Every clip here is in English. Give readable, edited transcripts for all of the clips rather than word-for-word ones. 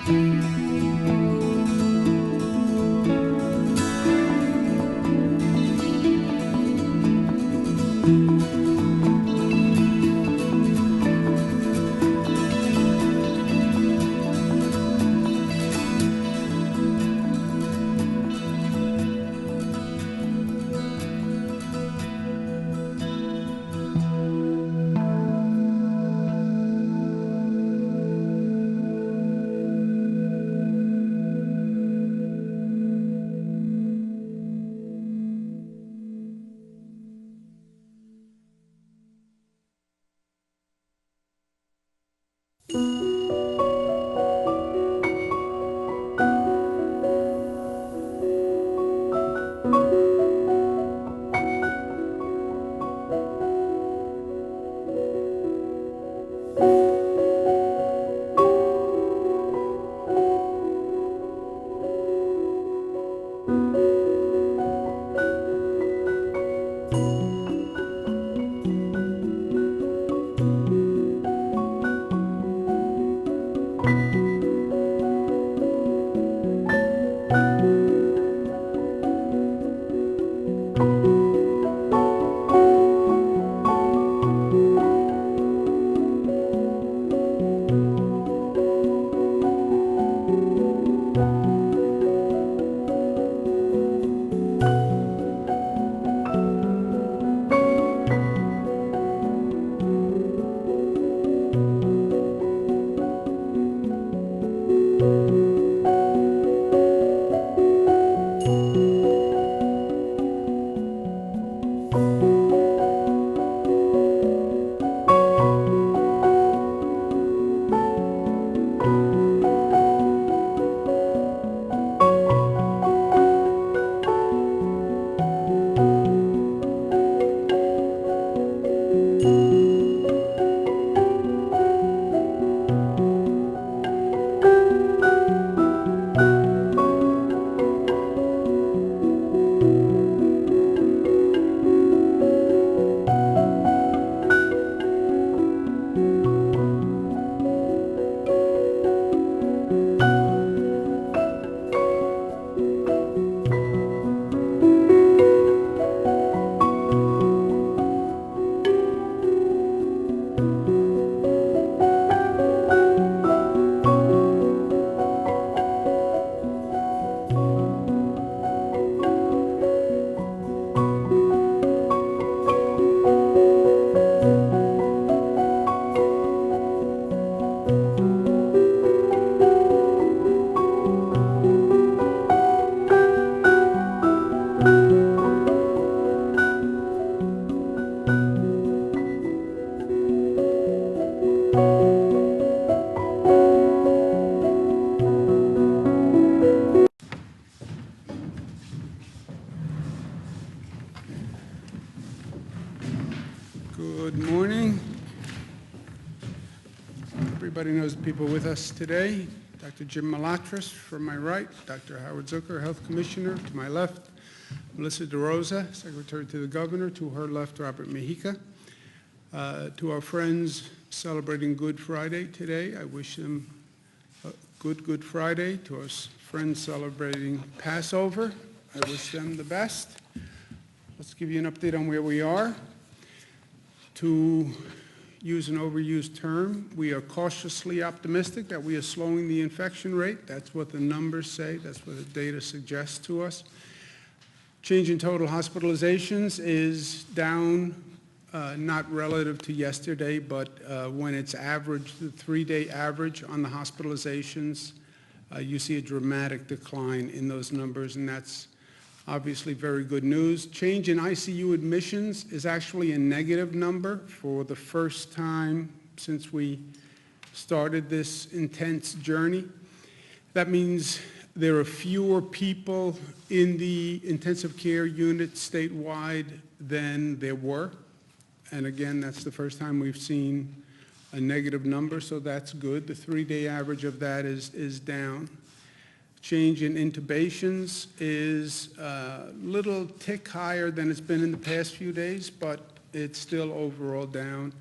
Good morning. Everybody knows the people with us today. Dr. Jim Malatras from my right, Dr. Howard Zucker, Health Commissioner to my left, Melissa DeRosa, Secretary to the Governor, to her left, Robert Mejica. To our friends celebrating Good Friday today, I wish them a Good Friday. To our friends celebrating Passover, I wish them the best. Let's give you an update on where we are. To use an overused term, we are cautiously optimistic that we are slowing the infection rate. That's what the numbers say. That's what the data suggests to us. Change in total hospitalizations is down, not relative to yesterday, but when it's averaged, the 3-day average on the hospitalizations, you see a dramatic decline in those numbers, and that's obviously very good news. Change in ICU admissions is actually a negative number for the first time since we started this intense journey. That means there are fewer people in the intensive care unit statewide than there were. And again, that's the first time we've seen a negative number, so that's good. The 3-day average of that is down. Change in intubations is a little tick higher than it's been in the past few days, but it's still overall down.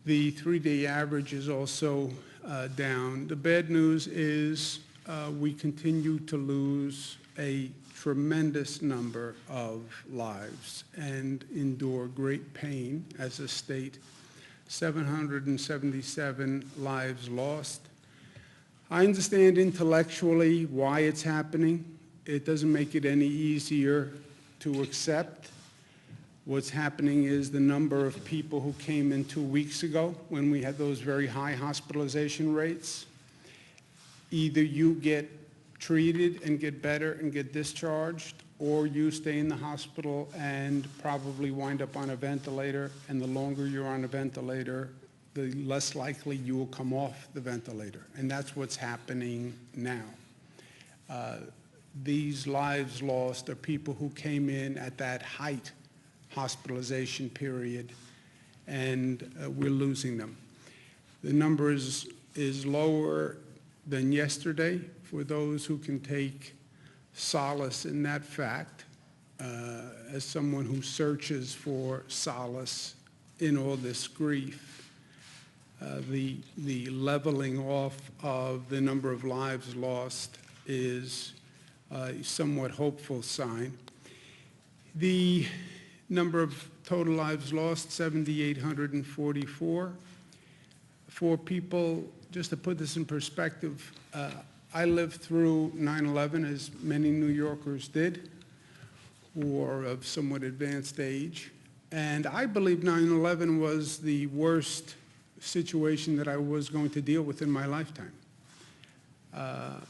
The three-day average is also down. The bad news is we continue to lose a tremendous number of lives and endure great pain as a state. 777 lives lost. I understand intellectually why it's happening. It doesn't make it any easier to accept. What's happening is the number of people who came in 2 weeks ago when we had those very high hospitalization rates. Either you get treated and get better and get discharged, or you stay in the hospital and probably wind up on a ventilator, and the longer you're on a ventilator, the less likely you will come off the ventilator. And that's what's happening now. These lives lost are people who came in at that height hospitalization period, and we're losing them. The number is lower than yesterday for those who can take solace in that fact. As someone who searches for solace in all this grief, the leveling off of the number of lives lost is a somewhat hopeful sign. The number of total lives lost, 7,844. For people, just to put this in perspective, I lived through 9/11, as many New Yorkers did, who are of somewhat advanced age. And I believe 9/11 was the worst situation that I was going to deal with in my lifetime. And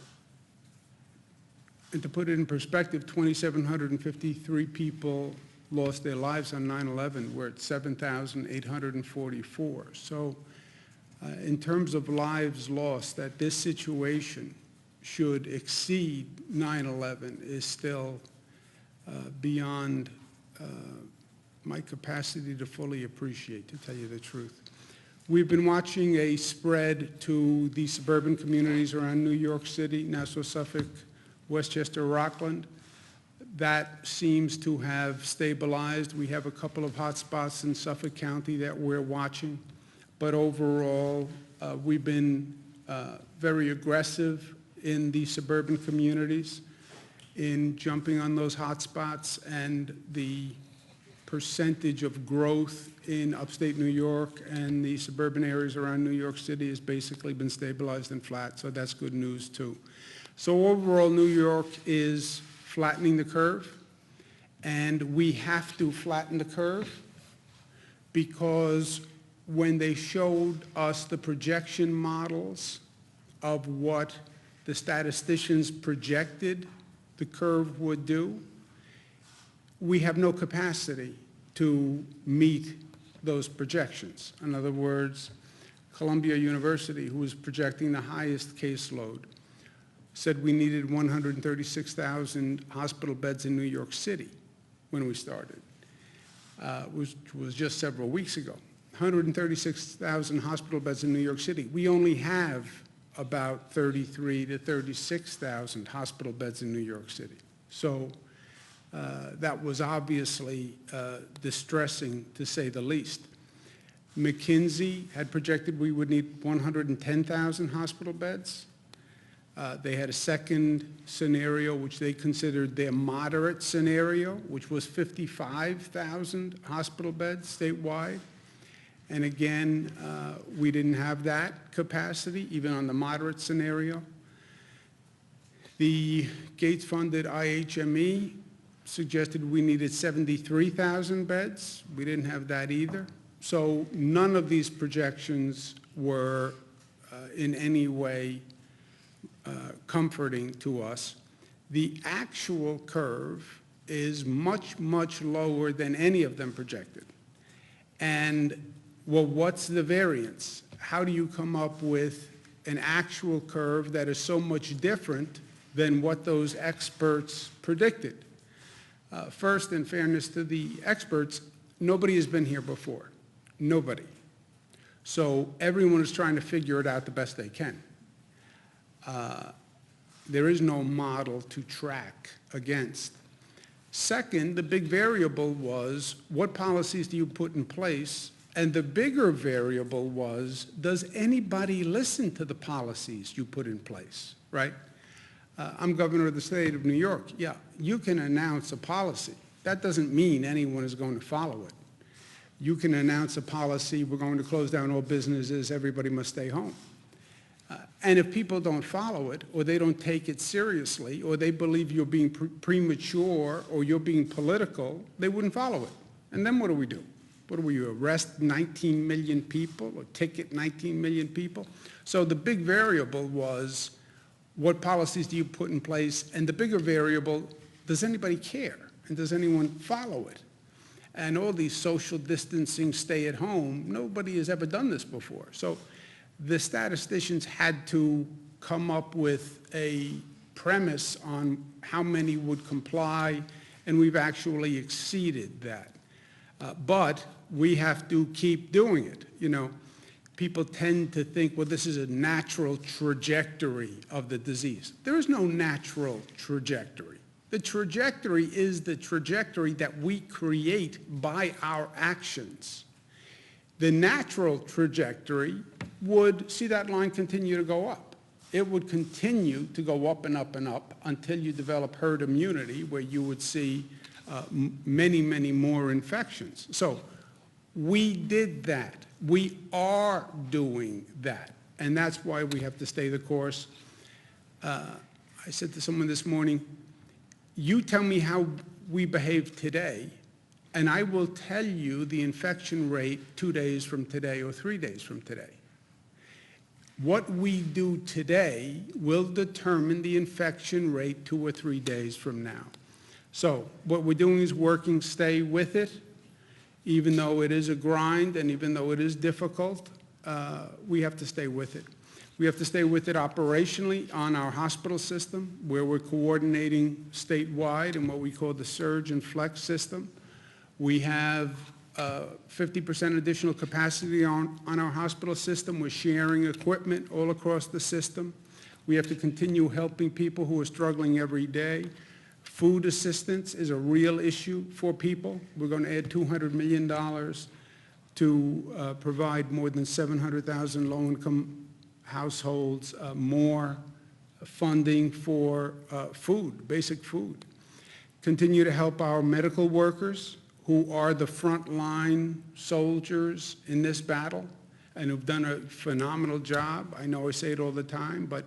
to put it in perspective, 2,753 people lost their lives on 9/11. We're at 7,844. So in terms of lives lost, that this situation should exceed 9/11 is still beyond my capacity to fully appreciate, to tell you the truth. We've been watching a spread to the suburban communities around New York City, Nassau, Suffolk, Westchester, Rockland. That seems to have stabilized. We have a couple of hot spots in Suffolk County that we're watching. But overall, we've been very aggressive in the suburban communities in jumping on those hot spots, and the percentage of growth in upstate New York and the suburban areas around New York City has basically been stabilized and flat, so that's good news too. So overall, New York is flattening the curve, and we have to flatten the curve because when they showed us the projection models of what the statisticians projected the curve would do, we have no capacity to meet those projections. In other words, Columbia University, who was projecting the highest caseload, said we needed 136,000 hospital beds in New York City when we started, which was just several weeks ago. 136,000 hospital beds in New York City. We only have about 33 to 36,000 hospital beds in New York City. So that was obviously distressing, to say the least. McKinsey had projected we would need 110,000 hospital beds. They had a second scenario, which they considered their moderate scenario, which was 55,000 hospital beds statewide. And again, we didn't have that capacity, even on the moderate scenario. The Gates-funded IHME suggested we needed 73,000 beds. We didn't have that either. So none of these projections were in any way comforting to us. The actual curve is much, much lower than any of them projected. And well, what's the variance? How do you come up with an actual curve that is so much different than what those experts predicted? First, in fairness to the experts, nobody has been here before. Nobody. So everyone is trying to figure it out the best they can. There is no model to track against. Second, the big variable was what policies do you put in place And the bigger variable was, does anybody listen to the policies you put in place, right? I'm governor of the state of New York. Yeah, you can announce a policy. That doesn't mean anyone is going to follow it. You can announce a policy, we're going to close down all businesses, everybody must stay home. And if people don't follow it, or they don't take it seriously, or they believe you're being premature, or you're being political, they wouldn't follow it. And then what do we do? What do we arrest 19 million people, or ticket 19 million people? So the big variable was, what policies do you put in place? And the bigger variable, does anybody care? And does anyone follow it? And all these social distancing, stay at home, nobody has ever done this before. So the statisticians had to come up with a premise on how many would comply, and we've actually exceeded that. But we have to keep doing it. You know, people tend to think, well, this is a natural trajectory of the disease. There is no natural trajectory. The trajectory is the trajectory that we create by our actions. The natural trajectory would see that line continue to go up. It would continue to go up and up and up until you develop herd immunity, where you would see many, many more infections. So we did that. We are doing that. And that's why we have to stay the course. I said to someone this morning, you tell me how we behave today, and I will tell you the infection rate 2 days from today or 3 days from today. What we do today will determine the infection rate 2 or 3 days from now. So what we're doing is working, stay with it, even though it is a grind and even though it is difficult, we have to stay with it. We have to stay with it operationally on our hospital system, where we're coordinating statewide in what we call the surge and flex system. We have 50% additional capacity on our hospital system. We're sharing equipment all across the system. We have to continue helping people who are struggling every day. Food assistance is a real issue for people. We're going to add $200 million to provide more than 700,000 low-income households more funding for food, basic food. Continue to help our medical workers, who are the frontline soldiers in this battle and who've done a phenomenal job. I know I say it all the time, but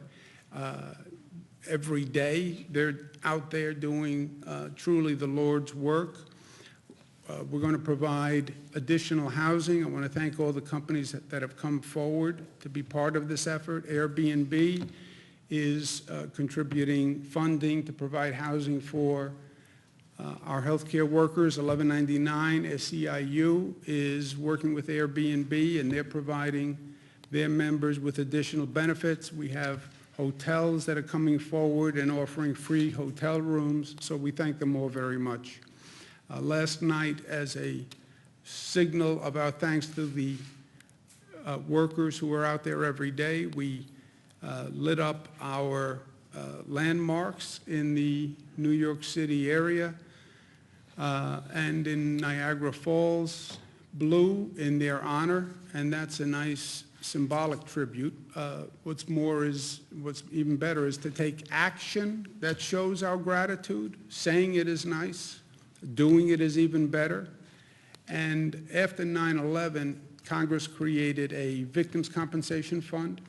every day they're out there doing truly the Lord's work. We're going to provide additional housing. I want to thank all the companies that have come forward to be part of this effort. Airbnb is contributing funding to provide housing for our healthcare workers. 1199 SEIU is working with Airbnb, and they're providing their members with additional benefits. We have hotels that are coming forward and offering free hotel rooms, so we thank them all very much. Last night, as a signal of our thanks to the workers who are out there every day, we lit up our landmarks in the New York City area and in Niagara Falls blue in their honor, and that's a nice symbolic tribute. What's even better is to take action that shows our gratitude. Saying it is nice. Doing it is even better. And after 9/11, Congress created a victims' compensation fund.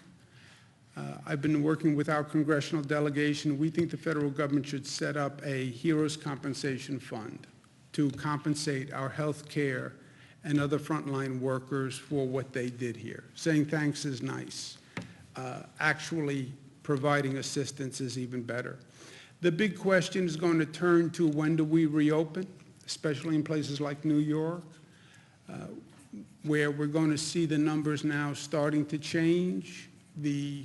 I've been working with our congressional delegation. We think the federal government should set up a heroes' compensation fund to compensate our health care and other frontline workers for what they did here. Saying thanks is nice. Actually providing assistance is even better. The big question is going to turn to, when do we reopen, especially in places like New York, where we're going to see the numbers now starting to change. The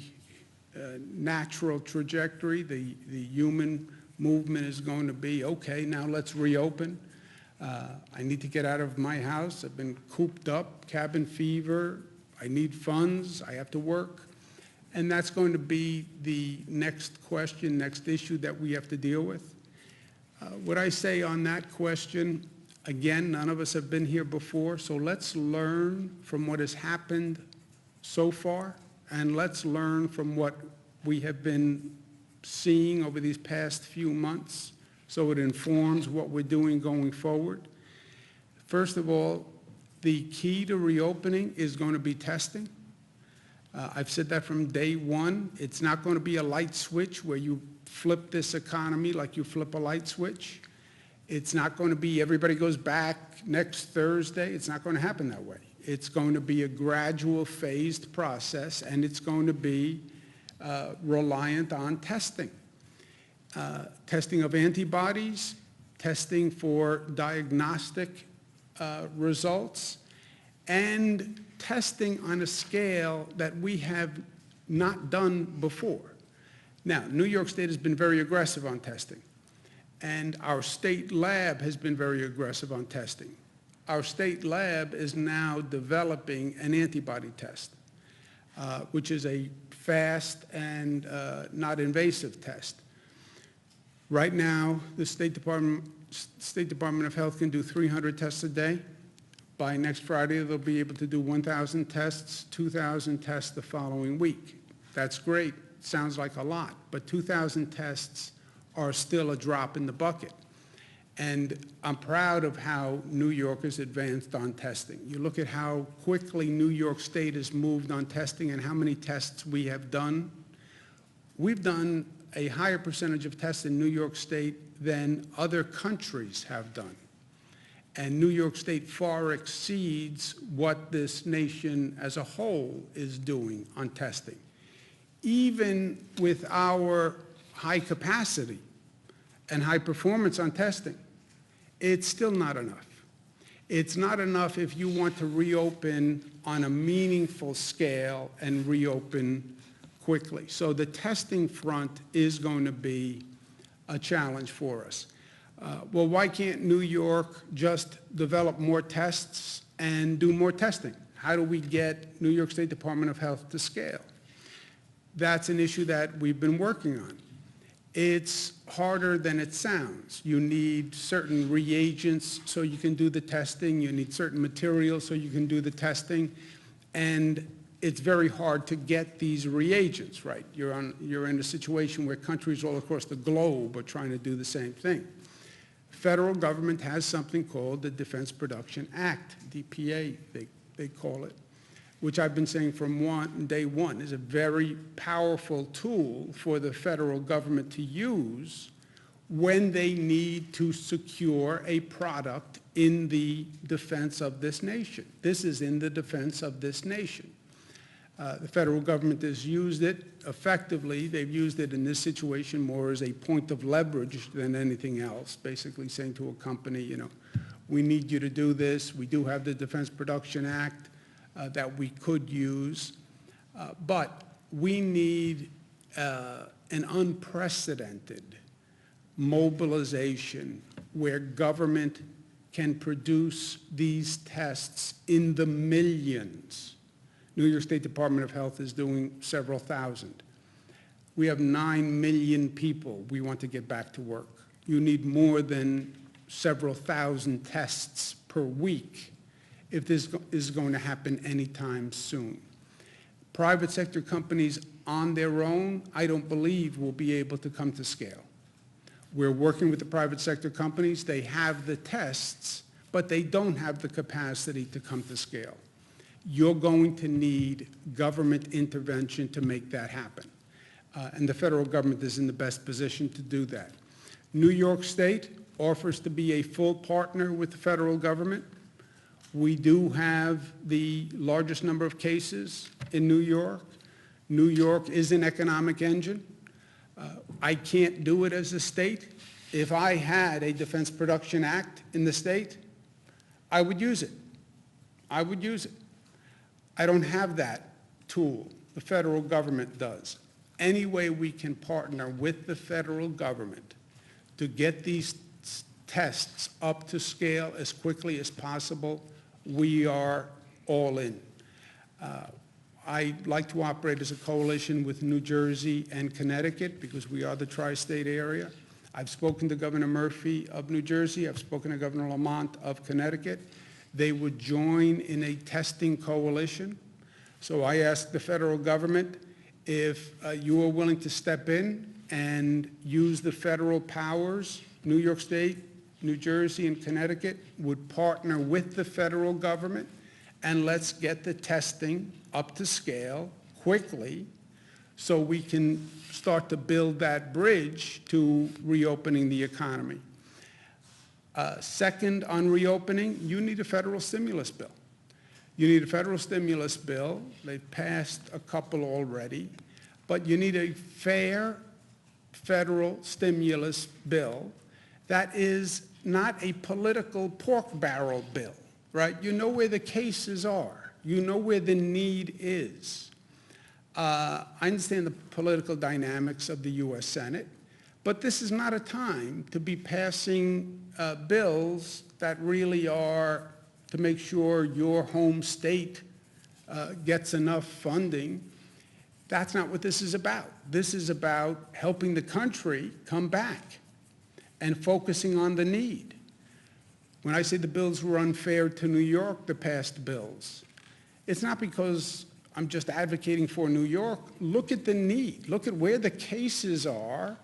natural trajectory, the human movement is going to be, okay, now let's reopen. I need to get out of my house. I've been cooped up, cabin fever. I need funds. I have to work. And that's going to be the next question, next issue that we have to deal with. What I say on that question, Again, none of us have been here before, so let's learn from what has happened so far, and let's learn from what we have been seeing over these past few months, so it informs what we're doing going forward. First of all, the key to reopening is going to be testing. I've said that from day one. It's not going to be a light switch where you flip this economy like you flip a light switch. It's not going to be everybody goes back next Thursday. It's not going to happen that way. It's going to be a gradual, phased process, and it's going to be reliant on testing. Testing of antibodies, testing for diagnostic results, and testing on a scale that we have not done before. Now, New York State has been very aggressive on testing, and our state lab has been very aggressive on testing. Our state lab is now developing an antibody test, which is a fast and not invasive test. Right now, the State Department of Health can do 300 tests a day. By next Friday, they'll be able to do 1,000 tests, 2,000 tests the following week. That's great. Sounds like a lot, but 2,000 tests are still a drop in the bucket. And I'm proud of how New York has advanced on testing. You look at how quickly New York State has moved on testing and how many tests we have done. We've done a higher percentage of tests in New York State than other countries have done. And New York State far exceeds what this nation as a whole is doing on testing. Even with our high capacity and high performance on testing, it's still not enough. It's not enough if you want to reopen on a meaningful scale and reopen quickly. So the testing front is going to be a challenge for us. Well, why can't New York just develop more tests and do more testing? How do we get New York State Department of Health to scale? That's an issue that we've been working on. It's harder than it sounds. You need certain reagents so you can do the testing. You need certain materials so you can do the testing. And it's very hard to get these reagents, right? You're in a situation where countries all across the globe are trying to do the same thing. Federal government has something called the Defense Production Act, DPA, they call it, which I've been saying from day one is a very powerful tool for the federal government to use when they need to secure a product in the defense of this nation. This is in the defense of this nation. The federal government has used it effectively. They've used it in this situation more as a point of leverage than anything else, basically saying to a company, you know, we need you to do this. We do have the Defense Production Act that we could use, but we need an unprecedented mobilization where government can produce these tests in the millions. New York State Department of Health is doing several thousand. We have 9 million people we want to get back to work. You need more than several thousand tests per week if this is going to happen anytime soon. Private sector companies on their own, I don't believe will be able to come to scale. We're working with the private sector companies. They have the tests, but they don't have the capacity to come to scale. You're going to need government intervention to make that happen. And the federal government is in the best position to do that. New York State offers to be a full partner with the federal government. We do have the largest number of cases in New York. New York is an economic engine. I can't do it as a state. If I had a Defense Production Act in the state, I would use it. I would use it. I don't have that tool. The federal government does. Any way we can partner with the federal government to get these tests up to scale as quickly as possible, we are all in. I like to operate as a coalition with New Jersey and Connecticut because we are the tri-state area. I've spoken to Governor Murphy of New Jersey. I've spoken to Governor Lamont of Connecticut. They would join in a testing coalition. So I asked the federal government if you are willing to step in and use the federal powers. New York State, New Jersey, and Connecticut would partner with the federal government, and let's get the testing up to scale quickly so we can start to build that bridge to reopening the economy. Second, on reopening, you need a federal stimulus bill. You need a federal stimulus bill. They've passed a couple already, but you need a fair federal stimulus bill that is not a political pork barrel bill, right? You know where the cases are. You know where the need is. I understand the political dynamics of the U.S. Senate, but this is not a time to be passing bills that really are to make sure your home state gets enough funding. That's not what this is about. This is about helping the country come back and focusing on the need. When I say the bills were unfair to New York, the past bills, it's not because I'm just advocating for New York. Look at the need. Look at where the cases are.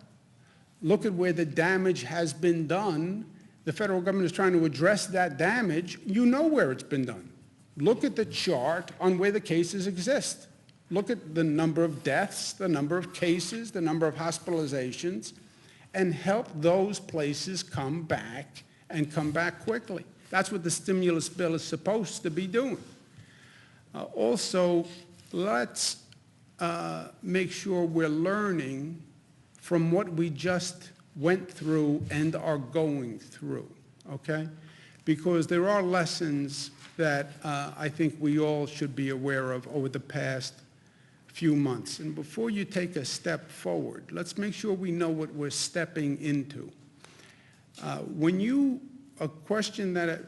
Look at where the damage has been done. The federal government is trying to address that damage. You know where it's been done. Look at the chart on where the cases exist. Look at the number of deaths, the number of cases, the number of hospitalizations, and help those places come back and come back quickly. That's what the stimulus bill is supposed to be doing. Also, let's make sure we're learning from what we just went through and are going through, okay? Because there are lessons that I think we all should be aware of over the past few months. And before you take a step forward, let's make sure we know what we're stepping into. A question that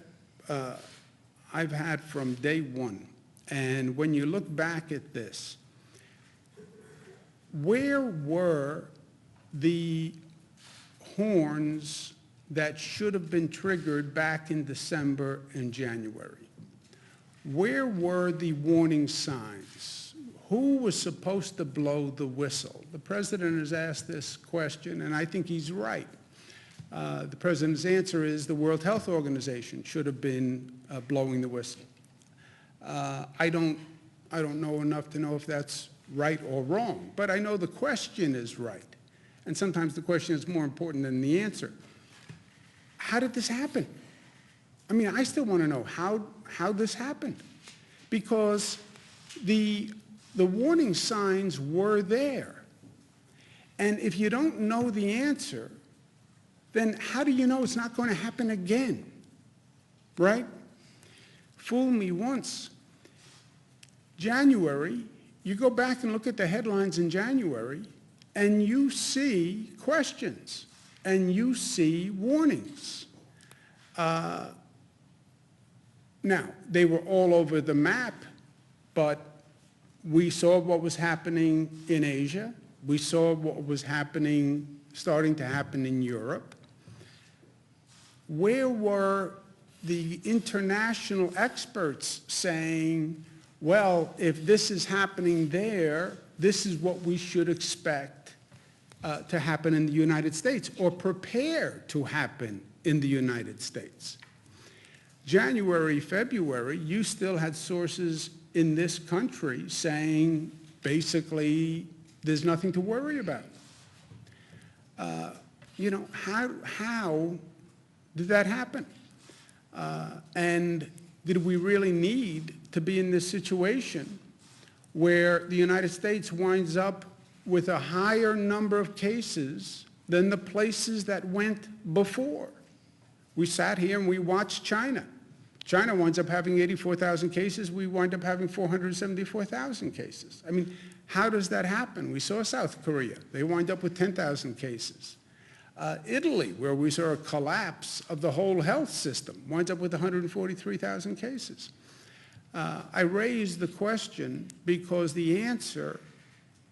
I've had from day one, and when you look back at this, where were the horns that should have been triggered back in December and January? Where were the warning signs? Who was supposed to blow the whistle? The president has asked this question, and I think he's right. The president's answer is the World Health Organization should have been blowing the whistle. I don't know enough to know if that's right or wrong, but I know the question is right. And sometimes the question is more important than the answer. How did this happen? I mean, I still want to know how this happened. Because the warning signs were there. And if you don't know the answer, then how do you know it's not going to happen again? Right? Fool me once. January, you go back and look at the headlines in January, and you see questions, and you see warnings. Now, they were all over the map, but we saw what was happening in Asia. We saw what was starting to happen in Europe. Where were the international experts saying, well, if this is happening there, this is what we should expect to happen in the United States, or prepare to happen in the United States? January, February, you still had sources in this country saying, basically, there's nothing to worry about. How did that happen? And did we really need to be in this situation where the United States winds up with a higher number of cases than the places that went before? We sat here and we watched China. China winds up having 84,000 cases. We wind up having 474,000 cases. I mean, how does that happen? We saw South Korea. They wind up with 10,000 cases. Italy, where we saw a collapse of the whole health system, winds up with 143,000 cases. I raise the question because the answer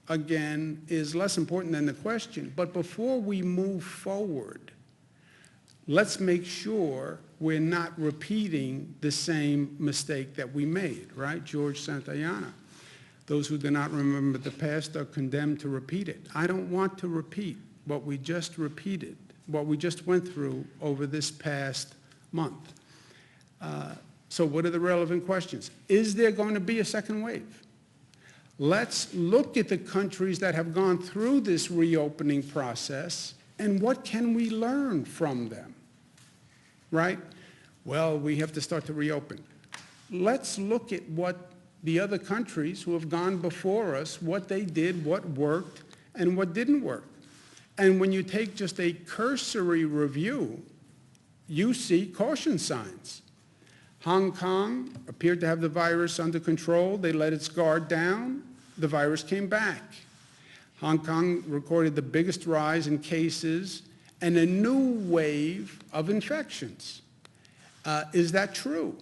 again, is less important than the question. But before we move forward, let's make sure we're not repeating the same mistake that we made, right? George Santayana. Those who do not remember the past are condemned to repeat it. I don't want to repeat what we just repeated, what we just went through over this past month. So what are the relevant questions? Is there going to be a second wave? Let's look at the countries that have gone through this reopening process and what can we learn from them, right? Well, we have to start to reopen. Let's look at what the other countries who have gone before us, what they did, what worked, and what didn't work. And when you take just a cursory review, you see caution signs. Hong Kong appeared to have the virus under control. They let its guard down. The virus came back. Hong Kong recorded the biggest rise in cases and a new wave of infections. Is that true?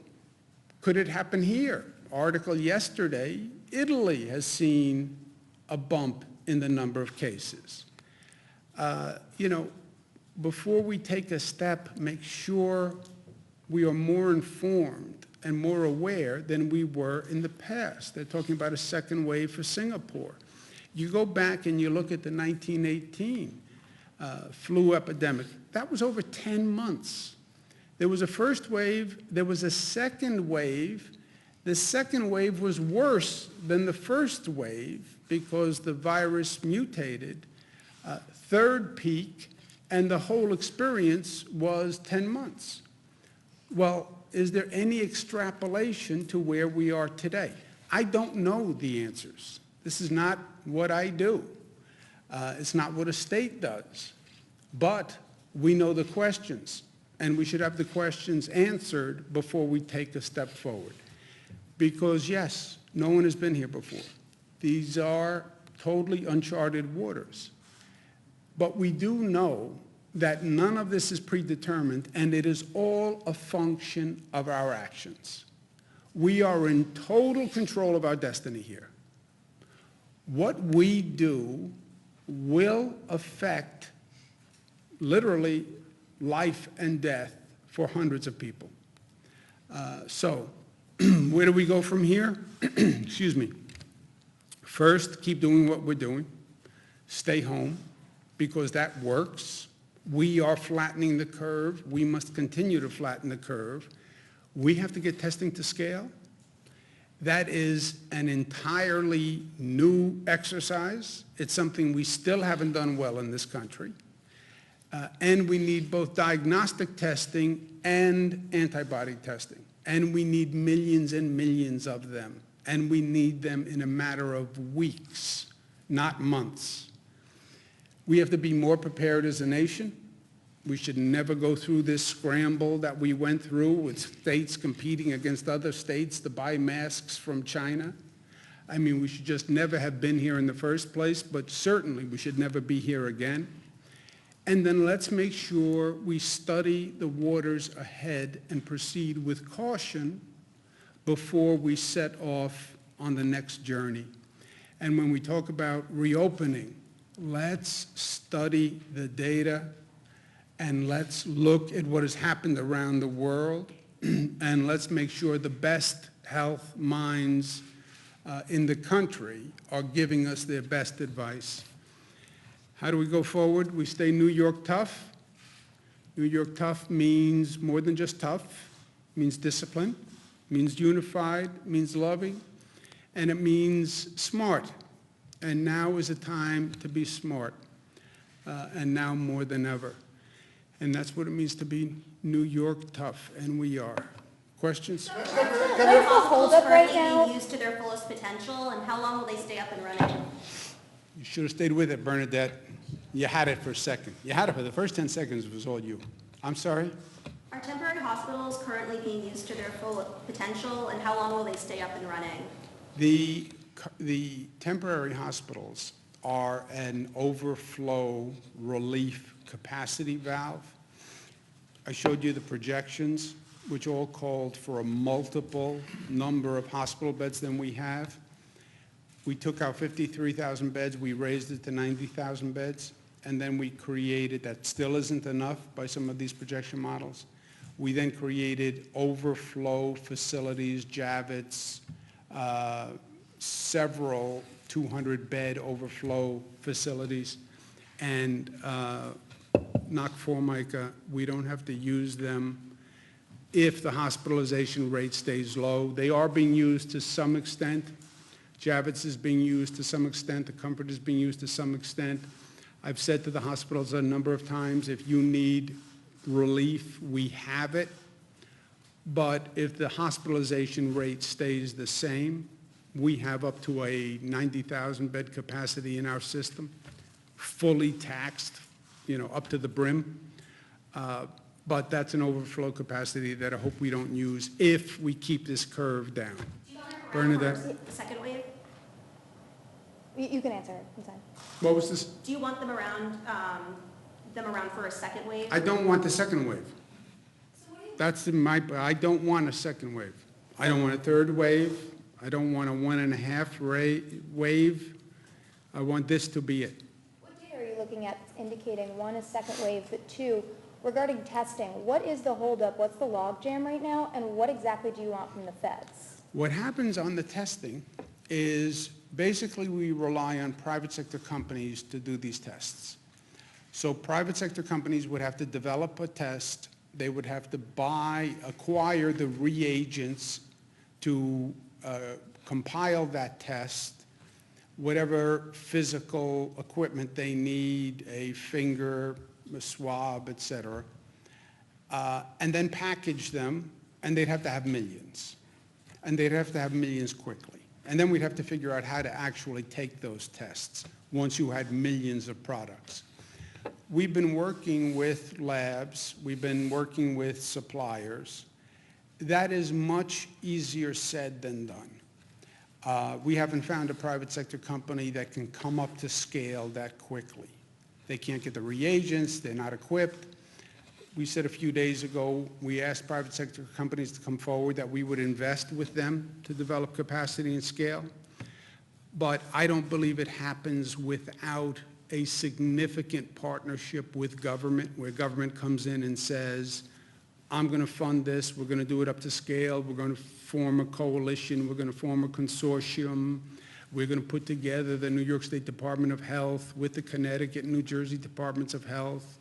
Could it happen here? Article yesterday, Italy has seen a bump in the number of cases. Before we take a step, make sure we are more informed and more aware than we were in the past. They're talking about a second wave for Singapore. You go back and you look at the 1918 flu epidemic. That was over 10 months. There was a first wave. There was a second wave. The second wave was worse than the first wave because the virus mutated. Third peak, and the whole experience was 10 months. Well, is there any extrapolation to where we are today? I don't know the answers. This is not what I do. It's not what a state does. But we know the questions, and we should have the questions answered before we take a step forward. Because, yes, no one has been here before. These are totally uncharted waters. But we do know that none of this is predetermined, and it is all a function of our actions. We are in total control of our destiny here. What we do will affect literally life and death for hundreds of people. So where do we go from here? Excuse me. First, keep doing what we're doing. Stay home, because that works. We are flattening the curve. We must continue to flatten the curve. We have to get testing to scale. That is an entirely new exercise. It's something we still haven't done well in this country. And we need both diagnostic testing and antibody testing. And we need millions and millions of them. And we need them in a matter of weeks, not months. We have to be more prepared as a nation. We should never go through this scramble that we went through with states competing against other states to buy masks from China. I mean, we should just never have been here in the first place, but certainly we should never be here again. And then let's make sure we study the waters ahead and proceed with caution before we set off on the next journey. And when we talk about reopening, let's study the data and let's look at what has happened around the world and let's make sure the best health minds in the country are giving us their best advice. How do we go forward? We stay New York tough. New York tough means more than just tough. It means discipline, means unified, means loving, and it means smart. And now is a time to be smart, and now more than ever. And that's what it means to be New York tough, and we are. Questions? Are hospitals currently being used to their fullest potential, and how long will they stay up and running? You should have stayed with it, Bernadette. You had it for a second. You had it for the first 10 seconds. It was all you. I'm sorry? Are temporary hospitals currently being used to their full potential, and how long will they stay up and running? The temporary hospitals are an overflow relief capacity valve. I showed you the projections, which all called for a multiple number of hospital beds than we have. We took out 53,000 beds, we raised it to 90,000 beds, and then we created, that still isn't enough by some of these projection models. We then created overflow facilities, Javits, several 200-bed overflow facilities, and knock Formica, we don't have to use them if the hospitalization rate stays low. They are being used to some extent. Javits is being used to some extent. The Comfort is being used to some extent. I've said to the hospitals a number of times, if you need relief, we have it. But if the hospitalization rate stays the same, we have up to a 90,000 bed capacity in our system, fully taxed, up to the brim. But that's an overflow capacity that I hope we don't use if we keep this curve down. Bernadette? The second wave? You can answer it. I'm sorry. What was this? Do you want them around for a second wave? I don't want the second wave. I don't want a second wave. I don't want a third wave. I don't want a 1.5 wave. I want this to be it. What data are you looking at indicating, one, a second wave, but two, regarding testing, what is the holdup? What's the logjam right now? And what exactly do you want from the feds? What happens on the testing is basically we rely on private sector companies to do these tests. So private sector companies would have to develop a test. They would have to acquire the reagents to compile that test, whatever physical equipment they need, a finger, a swab, et cetera, and then package them, and they'd have to have millions. And they'd have to have millions quickly. And then we'd have to figure out how to actually take those tests once you had millions of products. We've been working with labs. We've been working with suppliers. That is much easier said than done. We haven't found a private sector company that can come up to scale that quickly. They can't get the reagents. They're not equipped. We said a few days ago, we asked private sector companies to come forward that we would invest with them to develop capacity and scale. But I don't believe it happens without a significant partnership with government, where government comes in and says, I'm going to fund this, we're going to do it up to scale, we're going to form a coalition, we're going to form a consortium, we're going to put together the New York State Department of Health with the Connecticut and New Jersey Departments of Health.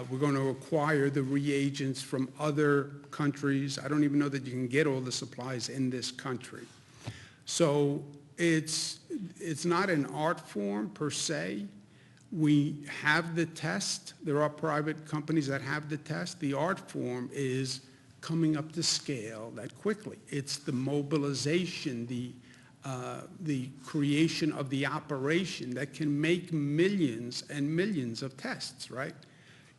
We're going to acquire the reagents from other countries. I don't even know that you can get all the supplies in this country. So it's not an art form per se. We have the test. There are private companies that have the test. The art form is coming up to scale that quickly. It's the mobilization, the creation of the operation that can make millions and millions of tests, right?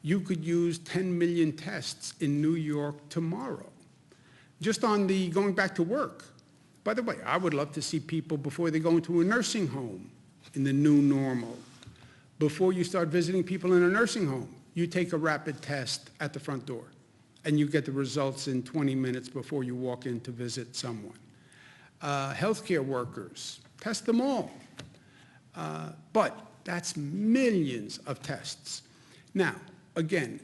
You could use 10 million tests in New York tomorrow. Just on the going back to work. By the way, I would love to see people before they go into a nursing home in the new normal. Before you start visiting people in a nursing home, you take a rapid test at the front door and you get the results in 20 minutes before you walk in to visit someone. Healthcare workers, test them all. But that's millions of tests. Now, again,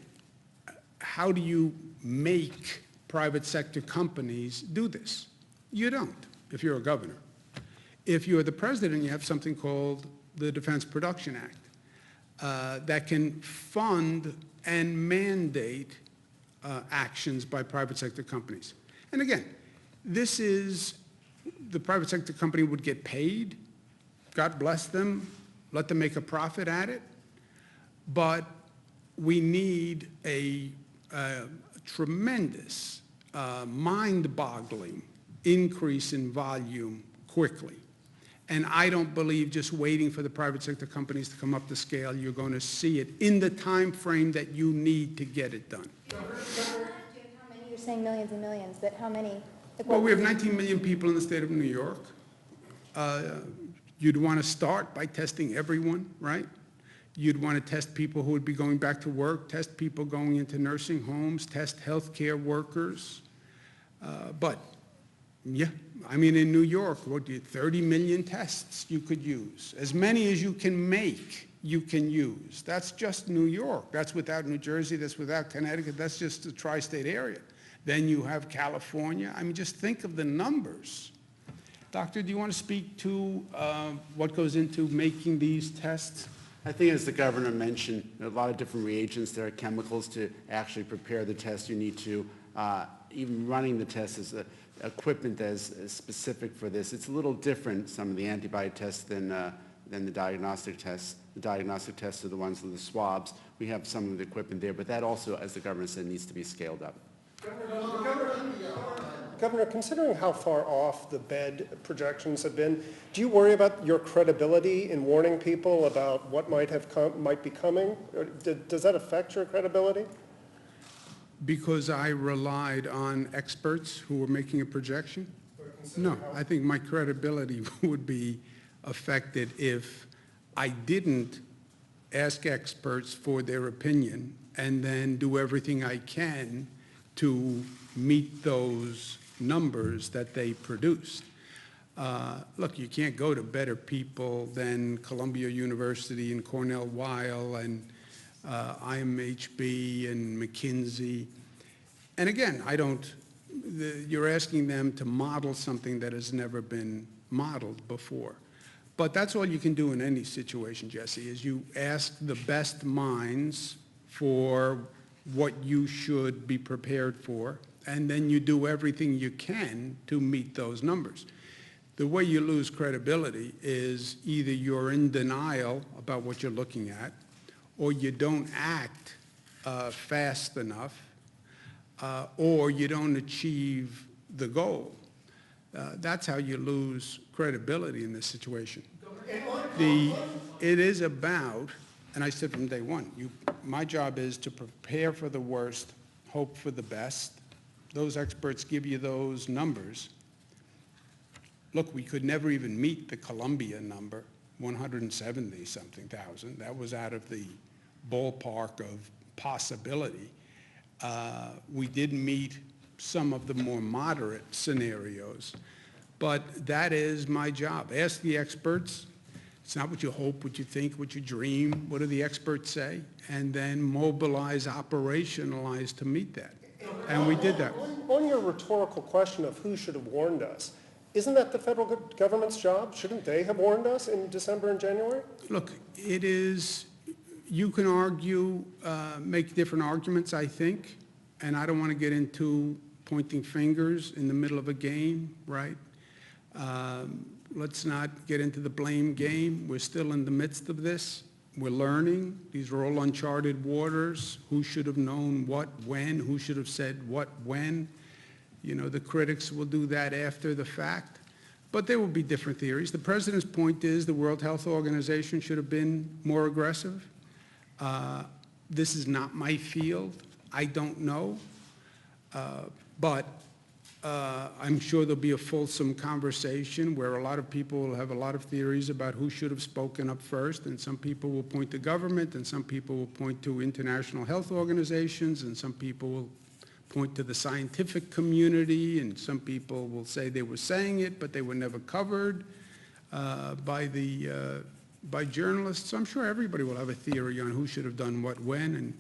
how do you make private sector companies do this? You don't, if you're a governor. If you're the president, you have something called the Defense Production Act that can fund and mandate actions by private sector companies. And again, this is, the private sector company would get paid, God bless them, let them make a profit at it, but we need a tremendous, mind-boggling increase in volume quickly. And I don't believe just waiting for the private sector companies to come up to scale, you're going to see it in the time frame that you need to get it done. How many? You're saying millions and millions, but how many? Well, we have 19 million people in the state of New York. You'd want to start by testing everyone, right? You'd want to test people who would be going back to work, test people going into nursing homes, test healthcare workers. But Yeah, I mean, in New York, 30 million tests you could use. As many as you can make, you can use. That's just New York. That's without New Jersey, that's without Connecticut, that's just the tri-state area. Then you have California. I mean, just think of the numbers. Doctor, do you want to speak to what goes into making these tests? I think, as the governor mentioned, there are a lot of different reagents. There are chemicals to actually prepare the test. You need to, even running the test is equipment that is specific for this. It's a little different, some of the antibody tests, than the diagnostic tests. The diagnostic tests are the ones with the swabs. We have some of the equipment there, but that also, as the governor said, needs to be scaled up. Governor, considering how far off the bed projections have been, do you worry about your credibility in warning people about what might be coming? Or does that affect your credibility? Because I relied on experts who were making a projection? No, I think my credibility would be affected if I didn't ask experts for their opinion and then do everything I can to meet those numbers that they produced. Look, you can't go to better people than Columbia University and Cornell Weill and IMHB and McKinsey. And again, you're asking them to model something that has never been modeled before. But that's all you can do in any situation, Jesse, is you ask the best minds for what you should be prepared for, and then you do everything you can to meet those numbers. The way you lose credibility is either you're in denial about what you're looking at, or you don't act fast enough, or you don't achieve the goal. That's how you lose credibility in this situation. It is about, and I said from day one, my job is to prepare for the worst, hope for the best. Those experts give you those numbers. Look, we could never even meet the Columbia number, 170-something thousand. That was out of the ballpark of possibility. We did meet some of the more moderate scenarios, but that is my job. Ask the experts. It's not what you hope, what you think, what you dream. What do the experts say? And then mobilize, operationalize to meet that. And we did that. On your rhetorical question of who should have warned us, isn't that the federal government's job? Shouldn't they have warned us in December and January? Look, it is, you can argue, make different arguments, I think, and I don't want to get into pointing fingers in the middle of a game, right? Let's not get into the blame game. We're still in the midst of this. We're learning. These are all uncharted waters. Who should have known what, when? Who should have said what, when? You know, the critics will do that after the fact. But there will be different theories. The president's point is the World Health Organization should have been more aggressive. This is not my field. I don't know. But I'm sure there'll be a fulsome conversation where a lot of people will have a lot of theories about who should have spoken up first, and some people will point to government, and some people will point to international health organizations, and some people will point to the scientific community, and some people will say they were saying it, but they were never covered by journalists. So I'm sure everybody will have a theory on who should have done what when, and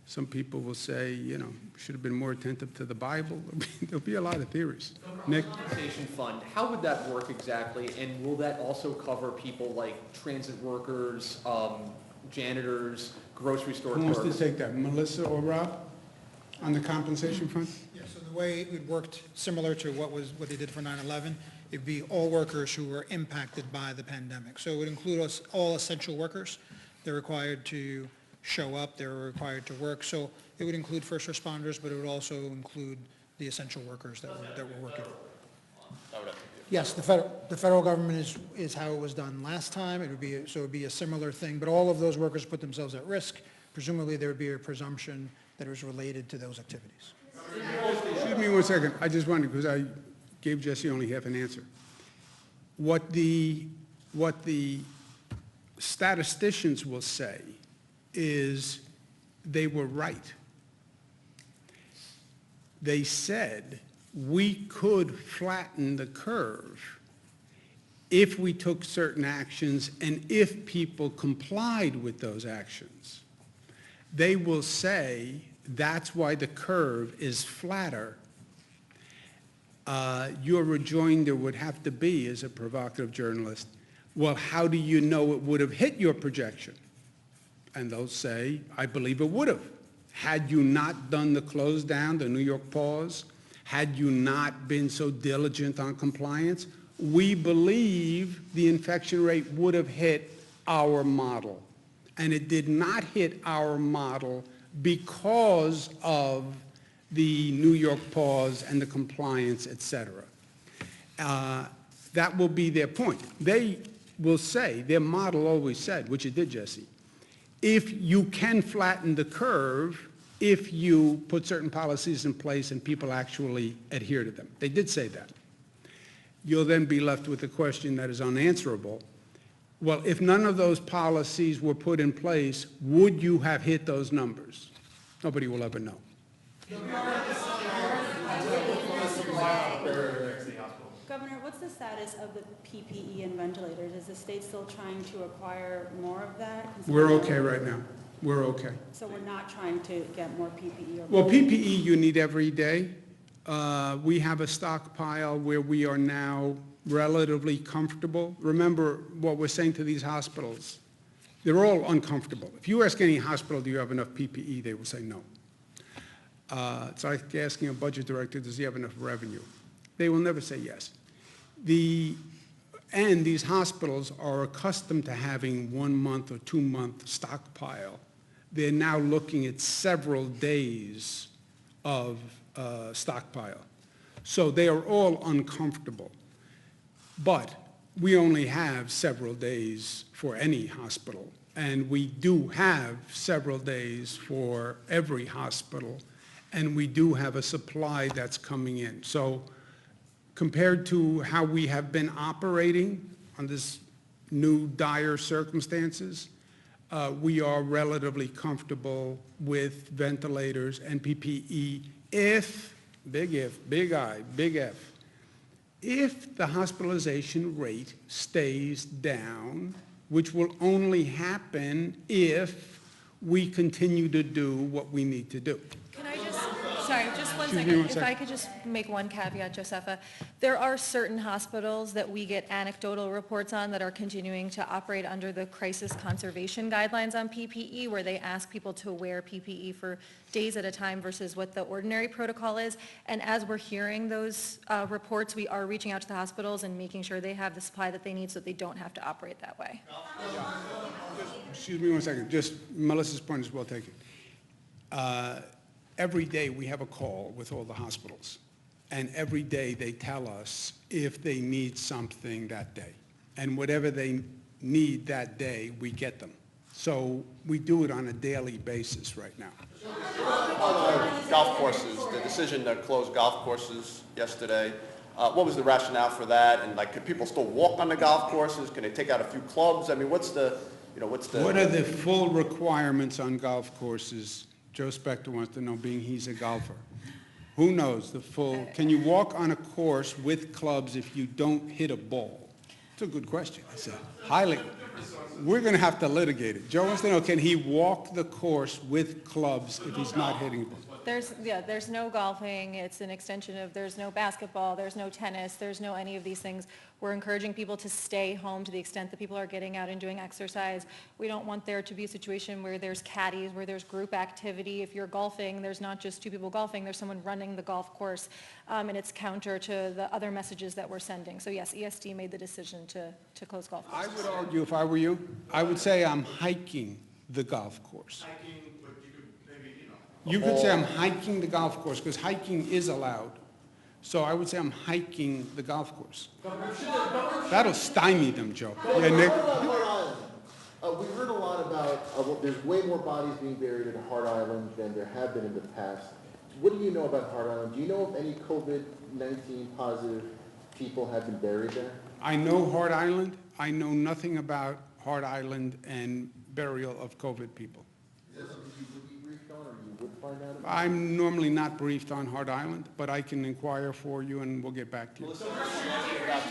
some people will say, you know, should have been more attentive to the Bible. There'll be a lot of theories. Nick? Compensation fund, how would that work exactly? And will that also cover people like transit workers, janitors, grocery store Who wants clerks? to take that, Melissa or Rob, on the compensation front? Yeah, so the way it worked, similar to what they did for 9/11, it'd be all workers who were impacted by the pandemic. So it would include all essential workers. They're required to show up, they're required to work. So it would include first responders, but it would also include the essential workers that were working. Yes, the federal government is how it was done last time. It would be a similar thing, but all of those workers put themselves at risk. Presumably there would be a presumption that it was related to those activities. Excuse me 1 second. I just wanted, because I gave Jesse only half an answer. What the statisticians will say is they were right. They said we could flatten the curve if we took certain actions and if people complied with those actions. They will say that's why the curve is flatter. Your rejoinder would have to be, as a provocative journalist, well, how do you know it would have hit your projection? And they'll say, I believe it would have. Had you not done the close down, the New York pause, had you not been so diligent on compliance, we believe the infection rate would have hit our model. And it did not hit our model because of the New York pause and the compliance, et cetera. That will be their point. They will say, their model always said, which it did, Jesse, if you can flatten the curve, if you put certain policies in place and people actually adhere to them. They did say that. You'll then be left with a question that is unanswerable. Well, if none of those policies were put in place, would you have hit those numbers? Nobody will ever know. Governor, what's the status of the PPE and ventilators? Is the state still trying to acquire more of that? We're okay right now. We're okay. So we're not trying to get more PPE? Well, PPE you need every day. We have a stockpile where we are now relatively comfortable. Remember what we're saying to these hospitals. They're all uncomfortable. If you ask any hospital, do you have enough PPE, they will say no. It's like asking a budget director, does he have enough revenue? They will never say yes. And these hospitals are accustomed to having 1 month or 2 month stockpile. They're now looking at several days of stockpile. So they are all uncomfortable. But we only have several days for any hospital, and we do have several days for every hospital, and we do have a supply that's coming in. So compared to how we have been operating on this new dire circumstances, we are relatively comfortable with ventilators and PPE if, big I, big F, if the hospitalization rate stays down, which will only happen if we continue to do what we need to do. Can I just, sorry, just one Excuse me second. one If second. I could just make one caveat, Josefa. There are certain hospitals that we get anecdotal reports on that are continuing to operate under the crisis conservation guidelines on PPE, where they ask people to wear PPE for days at a time versus what the ordinary protocol is. And as we're hearing those reports, we are reaching out to the hospitals and making sure they have the supply that they need so that they don't have to operate that way. Excuse me one second. Just Melissa's point is well taken. Every day we have a call with all the hospitals, and every day they tell us if they need something that day. And whatever they need that day, we get them. So we do it on a daily basis right now. Golf courses, the decision to close golf courses yesterday, what was the rationale for that? And like, could people still walk on the golf courses? Can they take out a few clubs? I mean, what's the... What are the full requirements on golf courses? Joe Spector wants to know, being he's a golfer. Who knows the full, can you walk on a course with clubs if you don't hit a ball? It's a good question. It's a highly, we're going to have to litigate it. Joe wants to know, can he walk the course with clubs if he's not hitting a ball? There's no golfing. It's an extension of, there's no basketball, there's no tennis, there's no any of these things. We're encouraging people to stay home to the extent that people are getting out and doing exercise. We don't want there to be a situation where there's caddies, where there's group activity. If you're golfing, there's not just two people golfing, there's someone running the golf course, and it's counter to the other messages that we're sending. So yes, ESD made the decision to close golf courses. I would argue, if I were you, I would say I'm hiking the golf course. You could say I'm hiking the golf course, because hiking is allowed. So I would say I'm hiking the golf course. That'll stymie them, Joe. Yeah, Nick? We heard a lot about, there's way more bodies being buried at Hart Island than there have been in the past. What do you know about Hart Island? Do you know if any COVID-19 positive people have been buried there? I know Hart Island. I know nothing about Hart Island and burial of COVID people. Is that something you would be briefed on, or you would find out about? I'm normally not briefed on Hard Island, but I can inquire for you and we'll get back to you. Melissa, what's asking about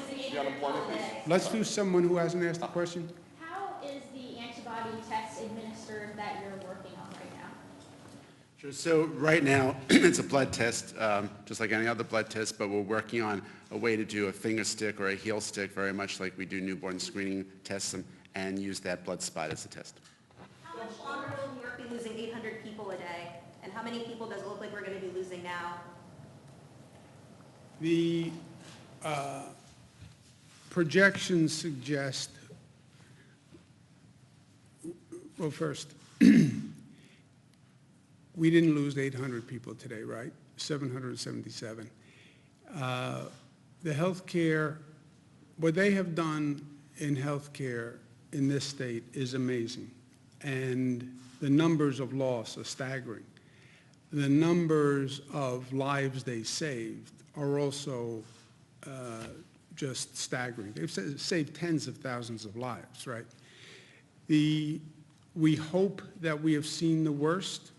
the unemployment piece? Let's do someone who hasn't asked a question. How is the antibody test administered that you're working on right now? Sure. So right now, it's a blood test, just like any other blood test, but we're working on a way to do a finger stick or a heel stick, very much like we do newborn screening tests, and use that blood spot as a test. How much longer will New York be losing 800 people a day? And how many people does it look like we're going to be losing now? The projections suggest, well, first, we didn't lose 800 people today, right? 777. The healthcare, what they have done in healthcare in this state is amazing. And the numbers of loss are staggering. The numbers of lives they saved are also just staggering. They've saved tens of thousands of lives, right? We hope that we have seen the worst.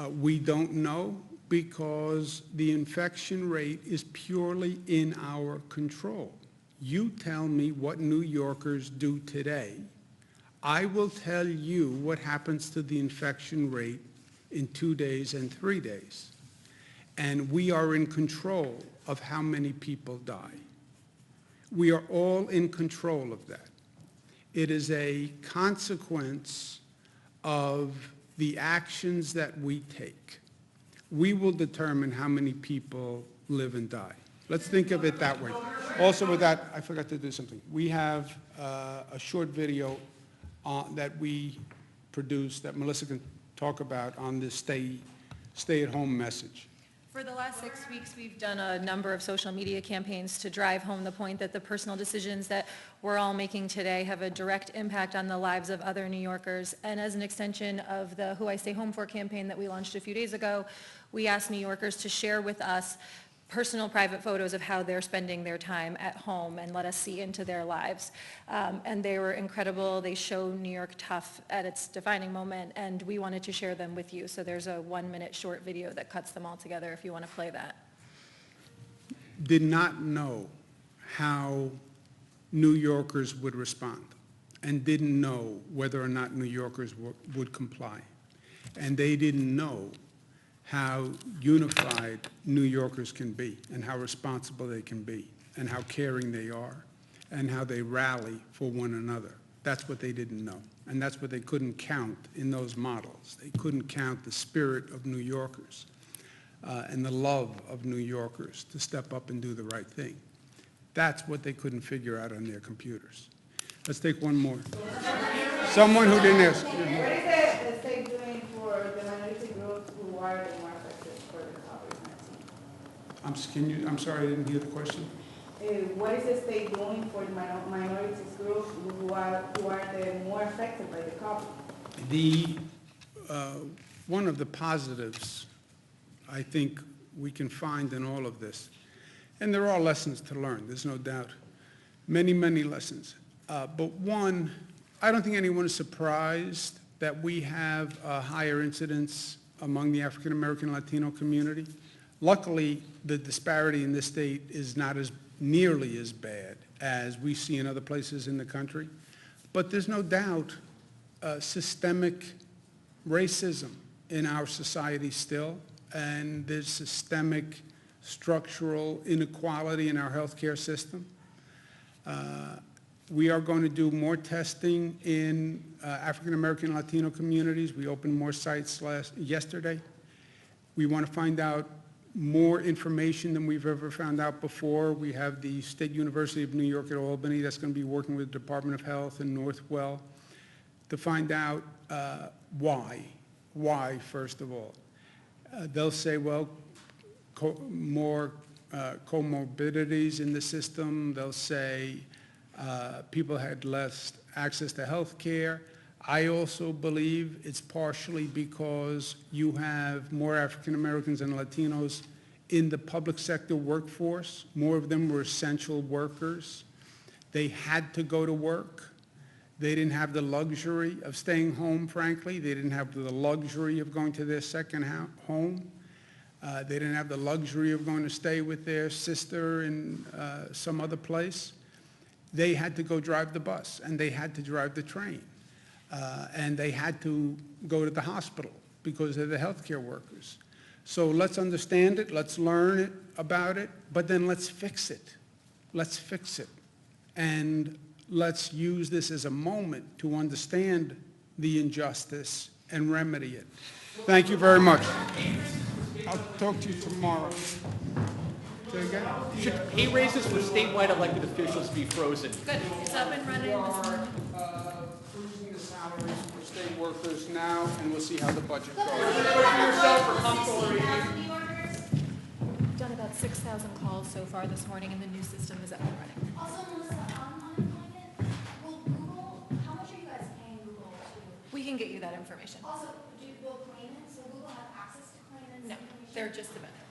We don't know because the infection rate is purely in our control. You tell me what New Yorkers do today. I will tell you what happens to the infection rate in 2 days and 3 days. And we are in control of how many people die. We are all in control of that. It is a consequence of the actions that we take. We will determine how many people live and die. Let's think of it that way. Also with that, I forgot to do something. We have a short video that we produced that Melissa can talk about on this stay-at-home message. For the last 6 weeks, we've done a number of social media campaigns to drive home the point that the personal decisions that we're all making today have a direct impact on the lives of other New Yorkers. And as an extension of the Who I Stay Home For campaign that we launched a few days ago, we asked New Yorkers to share with us personal private photos of how they're spending their time at home and let us see into their lives. And they were incredible. They show New York tough at its defining moment, and we wanted to share them with you. So there's a 1-minute short video that cuts them all together if you want to play that. Did not know how New Yorkers would respond and didn't know whether or not New Yorkers would comply. And they didn't know how unified New Yorkers can be and how responsible they can be and how caring they are and how they rally for one another. That's what they didn't know. And that's what they couldn't count in those models. They couldn't count the spirit of New Yorkers and the love of New Yorkers to step up and do the right thing. That's what they couldn't figure out on their computers. Let's take one more. Someone who didn't ask. What is the state doing for the minority groups who are the more affected for the COVID-19? I'm sorry, I didn't hear the question. What is the state doing for the minorities groups who are the more affected by the COVID? One of the positives I think we can find in all of this, and there are lessons to learn, there's no doubt, many, many lessons. But one, I don't think anyone is surprised that we have a higher incidence among the African American Latino community. Luckily, the disparity in this state is not as nearly as bad as we see in other places in the country. But there's no doubt systemic racism in our society still, and there's systemic structural inequality in our healthcare system. We are going to do more testing in African American Latino communities. We opened more sites yesterday. We want to find out more information than we've ever found out before. We have the State University of New York at Albany that's going to be working with the Department of Health and Northwell to find out why. Why, first of all. They'll say, well, more comorbidities in the system. They'll say people had less access to health care. I also believe it's partially because you have more African Americans and Latinos in the public sector workforce. More of them were essential workers. They had to go to work. They didn't have the luxury of staying home, frankly. They didn't have the luxury of going to their second home. They didn't have the luxury of going to stay with their sister in some other place. They had to go drive the bus, and they had to drive the train. And they had to go to the hospital because they're the healthcare workers. So let's understand it, let's learn about it, but then let's fix it. Let's fix it. And let's use this as a moment to understand the injustice and remedy it. Thank you very much. I'll talk to you tomorrow. Say again? Should pay raises for statewide elected officials be frozen? Good, it's up and running. We are freezing the salaries for state workers now, and we'll see how the budget goes. Done about 6,000 calls so far this morning, and the new system is up and running. Also, Melissa, on unemployment, will Google, how much are you guys paying Google to? We can get you that information. Also, will claimants, will Google have access to claimants' No, information? they're just the benefits.